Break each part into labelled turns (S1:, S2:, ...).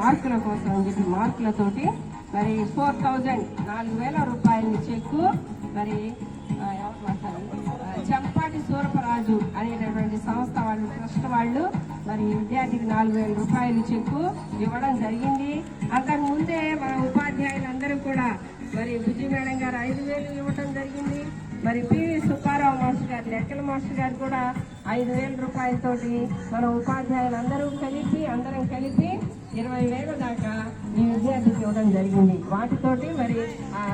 S1: మార్కుల కోసం అని చెప్పి మార్కులతోటి మరి 4,000 4,000 రూపాయలని చెక్కు మరి చంపాటి సూరపరాజు అనేటటువంటి సంస్థ వాళ్ళు ట్రస్ట్ వాళ్ళు మరి విద్యార్థికి 4,000 రూపాయలు చెక్కు ఇవ్వడం జరిగింది. అంతకు ముందే మన ఉపాధ్యాయులందరూ కూడా మరి బుజ్జి మేడం గారు 5,000 ఇవ్వడం జరిగింది. మరి పివి సుబ్బారావు మాస్టర్ గారు లెక్కల మాస్టర్ గారు కూడా 5,000 రూపాయలతోటి మన ఉపాధ్యాయులందరూ అందరం కలిపి 20,000 దాకా ఈ విద్యార్థికి ఇవ్వడం జరిగింది. వాటితోటి మరి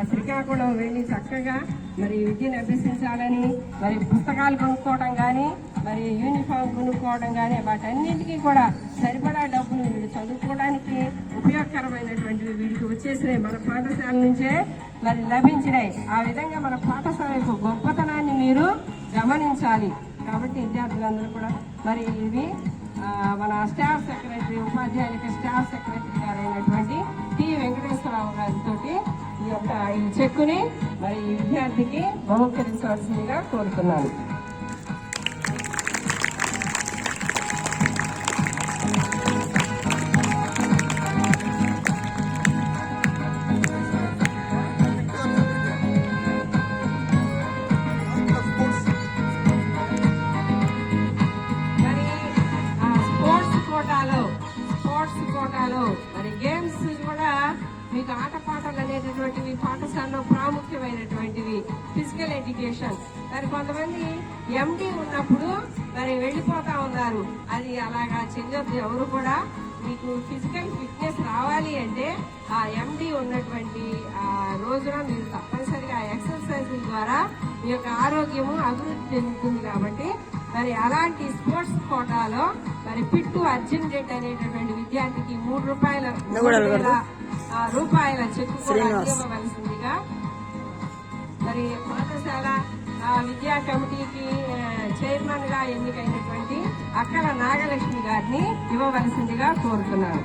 S1: శ్రీకాకుళం వెళ్ళి చక్కగా మరి విద్యను అభ్యసించాలని మరి పుస్తకాలు కొనుక్కోవడం కానీ మరి యూనిఫామ్ కొనుక్కోవడం కానీ వాటన్నింటికీ కూడా సరిపడా డబ్బులు వీళ్ళు చదువుకోవడానికి ఉపయోగకరమైనటువంటివి వీడికి వచ్చేసినాయి, మన పాఠశాల నుంచే మరి లభించినాయి. ఆ విధంగా మన పాఠశాల యొక్క గొప్పతనాన్ని మీరు గమనించాలి. కాబట్టి విద్యార్థులందరూ కూడా మరి ఇది మన స్టాఫ్ సెక్రటరీ ఉపాధ్యాయులకి స్టాఫ్ సెక్రటరీ గారు అయినటువంటి టి వెంకటేశ్వరరావు గారితో ఈ చెక్కుని మరి ఈ విద్యార్థికి బహుకరించవలసిందిగా కోరుతున్నాను. మరి గేమ్స్ కూడా మీకు ఆటపాటలు అనేటటువంటివి పాఠశాలలో ప్రాముఖ్యమైనటువంటివి, ఫిజికల్ ఎడ్యుకేషన్. మరి కొంతమంది ఎండి ఉన్నప్పుడు మరి వెళ్ళిపోతా ఉన్నారు, అది అలాగా చెయ్యొద్దు. ఎవరు కూడా మీకు ఫిజికల్ ఫిట్నెస్ రావాలి అంటే ఆ ఎండి ఉన్నటువంటి ఆ రోజున మీరు తప్పనిసరిగా ఎక్సర్సైజ్ ద్వారా మీ యొక్క ఆరోగ్యము అభివృద్ధి చెందుతుంది. కాబట్టి మరి అలాంటి స్పోర్ట్స్ కోటాలో మరి పిట్టు అర్జున్ రెడ్డి అనేటటువంటి విద్యార్థికి 3,000 రూపాయల చెక్కు కూడా ఇవ్వవలసిందిగా మరి పాఠశాల విద్యా కమిటీకి చైర్మన్ గా ఎన్నికైనటువంటి అక్కల నాగలక్ష్మి గారిని ఇవ్వవలసిందిగా కోరుతున్నాను.